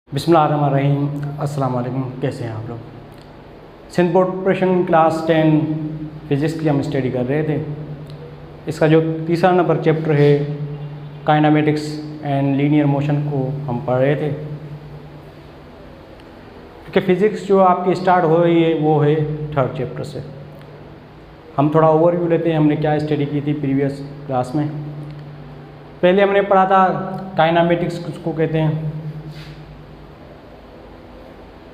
बिस्मिल्लाहिर्रहमानिर्रहीम। अस्सलाम वालेकुम। कैसे हैं आप लोग? Sindh board preparation class 10 physics की हम स्टडी कर रहे थे। इसका जो तीसरा नंबर चैप्टर है काइनेमेटिक्स एंड लीनियर मोशन को हम पढ़ रहे थे, क्योंकि फ़िज़िक्स जो आपकी स्टार्ट हो रही है वो है थर्ड चैप्टर से। हम थोड़ा ओवरव्यू लेते हैं, हमने क्या स्टडी की थी प्रीवियस क्लास में। पहले हमने पढ़ा था काइनेमेटिक्स किसको कहते हैं,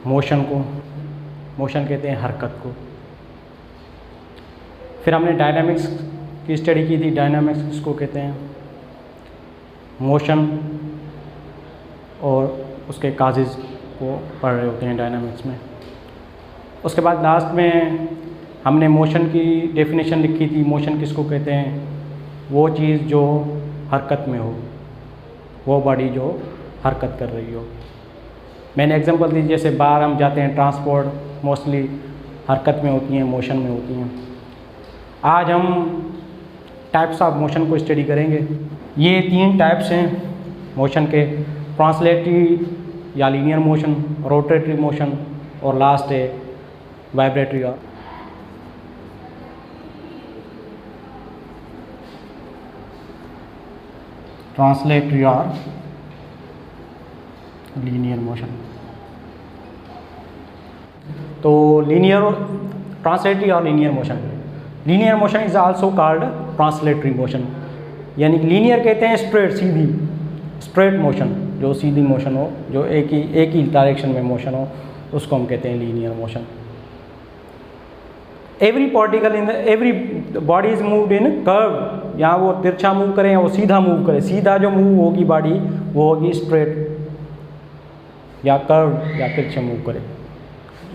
मोशन को, मोशन कहते हैं हरकत को। फिर हमने डायनामिक्स की स्टडी की थी, डायनामिक्स किसको कहते हैं, मोशन और उसके काजेज़ को पढ़ रहे होते हैं डायनामिक्स में। उसके बाद लास्ट में हमने मोशन की डेफिनेशन लिखी थी। मोशन किसको कहते हैं, वो चीज़ जो हरकत में हो, वो बॉडी जो हरकत कर रही हो। मैंने एग्जांपल दी, जैसे बाहर हम जाते हैं, ट्रांसपोर्ट मोस्टली हरकत में होती हैं, मोशन में होती हैं। आज हम टाइप्स ऑफ मोशन को स्टडी करेंगे। ये 3 टाइप्स हैं मोशन के, ट्रांसलेटरी या लीनियर मोशन, रोटेटरी मोशन और लास्ट है वाइब्रेटरी और ट्रांसलेटरी और लीनियर मोशन। तो लीनियर, ट्रांसलेटरी और linear motion. Linear motion is also called translatory motion, यानी लीनियर कहते हैं स्ट्रेट, सीधी, स्ट्रेट मोशन, जो सीधी मोशन हो, जो एक ही डायरेक्शन में मोशन हो, उसको हम कहते हैं linear motion. Every particle in every body is moved in curve, या वो तिरछा मूव करें या वो सीधा मूव करे। सीधा जो मूव होगी बॉडी वो होगी स्ट्रेट, या कर्व या तिरछा मूव करे,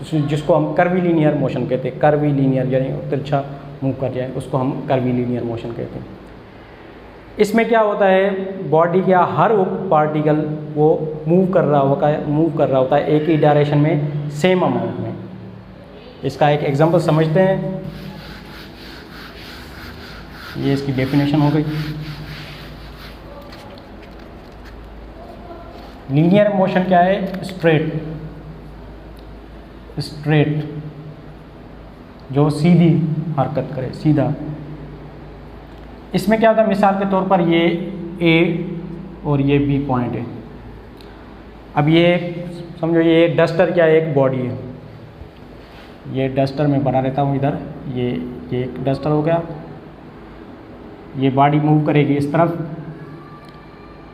जिसको हम कर्वीलीनियर मोशन कहते हैं। कर्वीलीनियर यानी तिरछा मूव कर जाए, उसको हम कर्वीलीनियर मोशन कहते हैं। इसमें क्या होता है, बॉडी का हर पार्टिकल वो मूव कर रहा होता है एक ही डायरेक्शन में, सेम अमाउंट में। इसका एक एग्जांपल समझते हैं। ये इसकी डेफिनेशन हो गई। लीनियर मोशन क्या है, स्ट्रेट जो सीधी हरकत करे, सीधा। इसमें क्या होता है, मिसाल के तौर पर ये ए और ये बी पॉइंट है। अब ये समझो ये डस्टर क्या है, एक बॉडी है। ये डस्टर में बना रहता हूँ इधर, ये एक डस्टर हो गया। ये बॉडी मूव करेगी इस तरफ,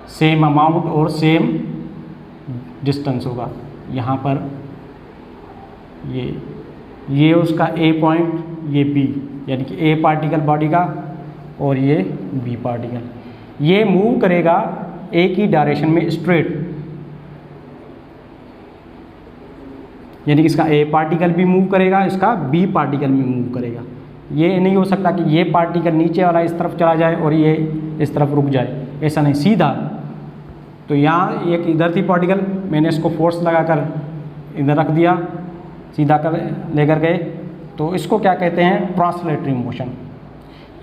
सेम अमाउंट और सेम डिस्टेंस होगा। यहाँ पर ये उसका ए पॉइंट, ये बी, यानी कि ए पार्टिकल बॉडी का और ये बी पार्टिकल। ये मूव करेगा एक ही डायरेक्शन में स्ट्रेट, यानी कि इसका ए पार्टिकल भी मूव करेगा, इसका बी पार्टिकल भी मूव करेगा। ये नहीं हो सकता कि ये पार्टिकल नीचे वाला इस तरफ चला जाए और ये इस तरफ रुक जाए, ऐसा नहीं, सीधा। तो यहाँ एक इधर थी पार्टिकल, मैंने इसको फोर्स लगाकर इधर रख दिया, सीधा कर लेकर गए, तो इसको क्या कहते हैं, ट्रांसलेटरी मोशन।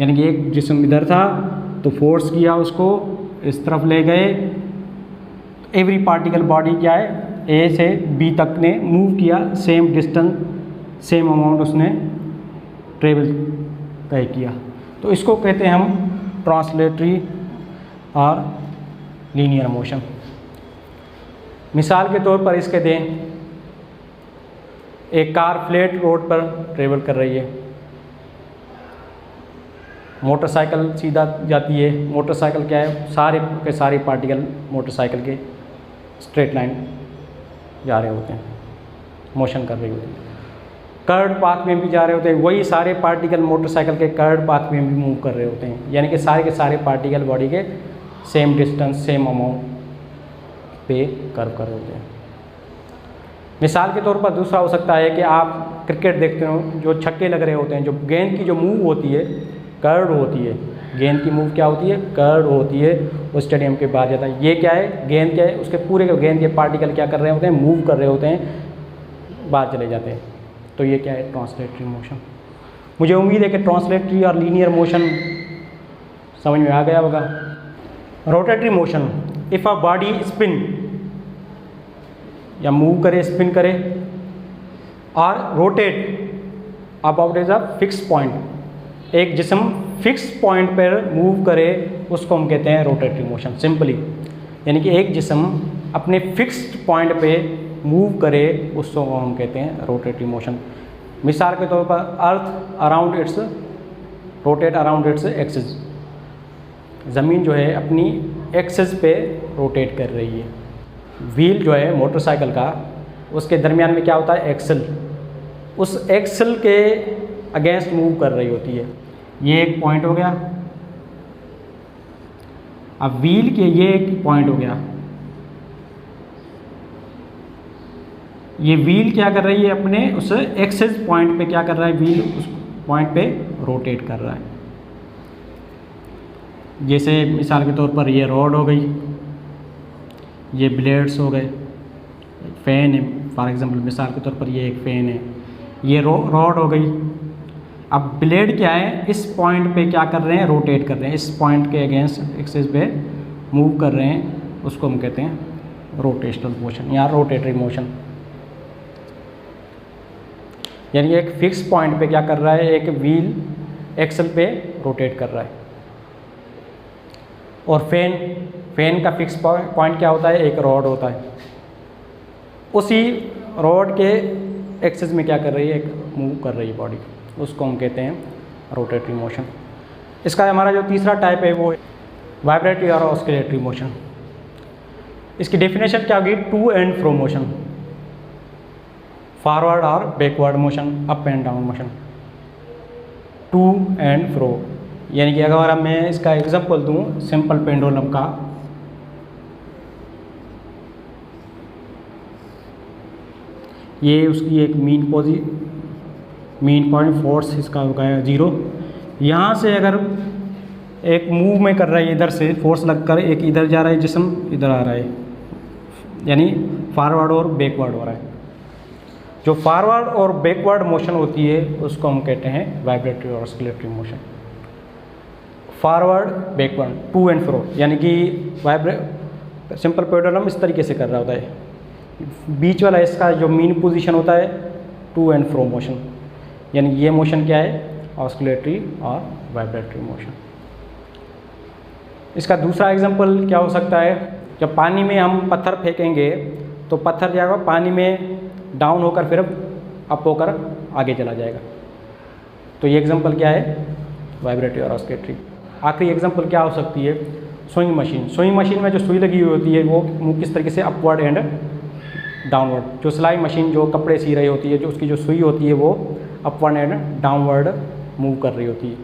यानी कि एक जिस्म इधर था तो फोर्स किया, उसको इस तरफ ले गए। एवरी पार्टिकल बॉडी क्या है, ए से बी तक ने मूव किया, सेम डिस्टेंस, सेम अमाउंट उसने ट्रेवल तय किया। तो इसको कहते हैं हम ट्रांसलेटरी और लीनियर मोशन। मिसाल के तौर पर इसके दें, एक कार फ्लैट रोड पर ट्रेवल कर रही है, मोटरसाइकिल सीधा जाती है। मोटरसाइकिल क्या है, सारे के सारे पार्टिकल मोटरसाइकिल के स्ट्रेट लाइन जा रहे होते हैं, मोशन कर रहे होते हैं। कर्व्ड पाथ में भी जा रहे होते हैं, वही सारे पार्टिकल मोटरसाइकिल के कर्व्ड पाथ में भी मूव कर रहे होते हैं, यानी कि सारे के सारे पार्टिकल बॉडी के सेम डिस्टेंस, सेम अमाउंट पे कर्व कर रहे होते हैं। मिसाल के तौर पर दूसरा हो सकता है कि आप क्रिकेट देखते हो, जो छक्के लग रहे होते हैं, जो गेंद की जो मूव होती है कर्व्ड होती है। गेंद की मूव क्या होती है, कर्व्ड होती है, वो स्टेडियम के बाहर जाता है। ये क्या है, गेंद क्या है, उसके पूरे के गेंद के पार्टिकल क्या कर रहे होते हैं, मूव कर रहे होते हैं, बाहर चले जाते हैं। तो ये क्या है, ट्रांसलेटरी मोशन। मुझे उम्मीद है कि ट्रांसलेटरी और लीनियर मोशन समझ में आ गया होगा। Rotatory motion, if a body spin या मूव करे, स्पिन करे, और rotate about is a fix point. एक जिस्म फिक्स पॉइंट पर मूव करे उसको हम कहते हैं रोटेटरी मोशन सिंपली। यानी कि एक जिस्म अपने फिक्स्ड पॉइंट पे मूव करे उसको हम कहते हैं रोटेटरी मोशन। मिसाल के तौर पर earth around its rotate around its axis, ज़मीन जो है अपनी एक्सिस पे रोटेट कर रही है। व्हील जो है मोटरसाइकिल का, उसके दरमियान में क्या होता है, एक्सल, उस एक्सल के अगेंस्ट मूव कर रही होती है। ये एक पॉइंट हो गया। अब व्हील के ये एक पॉइंट हो गया। ये व्हील क्या कर रही है, अपने उस एक्सिस पॉइंट पे क्या कर रहा है, व्हील उस पॉइंट पे रोटेट कर रहा है। जैसे मिसाल के तौर पर ये रॉड हो गई, ये ब्लेड्स हो गए, फैन है फॉर एग्जांपल, मिसाल के तौर पर ये एक फैन है, ये रॉड हो गई। अब ब्लेड क्या है, इस पॉइंट पे क्या कर रहे हैं, रोटेट कर रहे हैं, इस पॉइंट के अगेंस्ट एक्सिस पे मूव कर रहे हैं, उसको हम कहते हैं रोटेशनल मोशन या रोटेटरी मोशन। यानी एक फिक्स पॉइंट पे क्या कर रहा है, एक व्हील एक्सल पे रोटेट कर रहा है। और फैन का फिक्स पॉइंट क्या होता है, एक रॉड होता है, उसी रॉड के एक्सिस में क्या कर रही है, एक मूव कर रही है बॉडी, उसको हम कहते हैं रोटेटरी मोशन। इसका हमारा जो तीसरा टाइप है वो वाइब्रेटरी और ऑस्किलेटरी मोशन। इसकी डेफिनेशन क्या होगी, to and fro motion, forward और backward motion, up and down motion, to and fro. यानी कि अगर मैं इसका एग्जांपल दूं सिंपल पेंडुलम का, ये उसकी एक मीन पॉइंट फोर्स इसका होगा 0। यहाँ से अगर एक मूव में कर रहा है, इधर से फोर्स लगकर एक इधर जा रहा है जिस्म, इधर आ रहा है, यानी फॉरवर्ड और बैकवर्ड हो रहा है। जो फॉरवर्ड और बैकवर्ड मोशन होती है उसको हम कहते हैं वाइब्रेटरी और oscillatory motion. Forward backward, to and fro, यानी कि सिंपल पेंडुलम इस तरीके से कर रहा होता है, बीच वाला इसका जो मीन पोजीशन होता है टू एंड फ्रो मोशन। यानी ये मोशन क्या है, ऑस्किलेटरी और वाइब्रेटरी मोशन। इसका दूसरा एग्जांपल क्या हो सकता है, जब पानी में हम पत्थर फेंकेंगे तो पत्थर क्या होगा, पानी में डाउन होकर फिर अप होकर आगे चला जाएगा। तो ये एग्जांपल क्या है, वाइब्रेटरी और ऑस्किलेटरी। आखिरी एग्जांपल क्या हो सकती है, स्विंग मशीन। स्विंग मशीन में जो सुई लगी हुई होती है वो किस तरीके से अपवर्ड एंड डाउनवर्ड, जो सिलाई मशीन जो कपड़े सी रही होती है, जो उसकी जो सुई होती है वो अपवर्ड एंड डाउनवर्ड मूव कर रही होती है,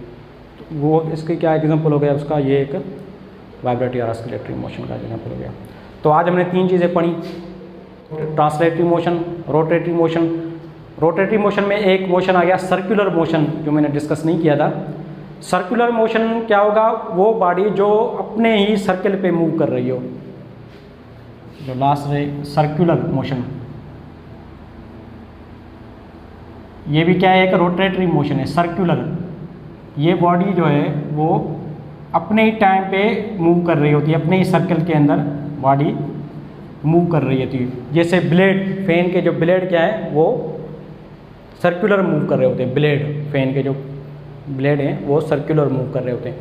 तो वो इसके क्या एग्जांपल हो गया उसका, ये एक वाइब्रेटरी और ऑस्किलेटरी मोशन का एग्जांपल हो गया। तो आज हमने 3 चीज़ें पढ़ी, translatory motion, rotatory motion. Rotatory motion में एक मोशन आ गया सर्कुलर मोशन, जो मैंने डिस्कस नहीं किया था। सर्कुलर मोशन क्या होगा, वो बॉडी जो अपने ही सर्कल पे मूव कर रही हो, जो लास्ट है सर्कुलर मोशन। ये भी क्या है, एक रोटेटरी मोशन है, सर्कुलर। ये बॉडी जो है वो अपने ही टाइम पे मूव कर रही होती है, अपने ही सर्कल के अंदर बॉडी मूव कर रही होती है। जैसे ब्लेड, फैन के जो ब्लेड क्या है वो सर्कुलर मूव कर रहे होते हैं, ब्लेड, फैन के जो ब्लेड हैं वो सर्कुलर मूव कर रहे होते हैं।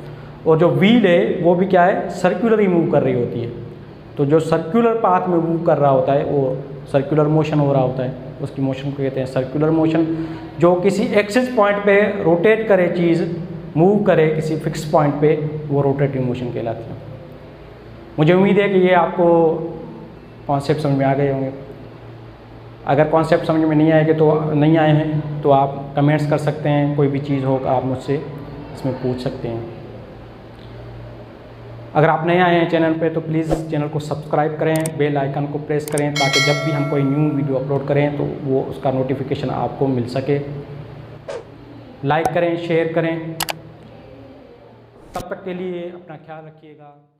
और जो व्हील है वो भी क्या है, सर्कुलर ही मूव कर रही होती है। तो जो सर्कुलर पाथ में मूव कर रहा होता है वो सर्कुलर मोशन हो रहा होता है, उसकी मोशन को कहते हैं सर्कुलर मोशन। जो किसी एक्सिस पॉइंट पे रोटेट करे चीज़, मूव करे किसी फिक्स पॉइंट पे, वो रोटेटरी मोशन कहलाती है। मुझे उम्मीद है कि ये आपको कॉन्सेप्ट समझ में आ गए होंगे। अगर कॉन्सेप्ट समझ में नहीं आएंगे तो नहीं आए हैं तो आप कमेंट्स कर सकते हैं, कोई भी चीज़ हो आप मुझसे इसमें पूछ सकते हैं। अगर आप नए आए हैं चैनल पे तो प्लीज़ चैनल को सब्सक्राइब करें, बेल आइकन को प्रेस करें, ताकि जब भी हम कोई न्यू वीडियो अपलोड करें तो वो उसका नोटिफिकेशन आपको मिल सके। लाइक करें, शेयर करें। तब तक के लिए अपना ख्याल रखिएगा।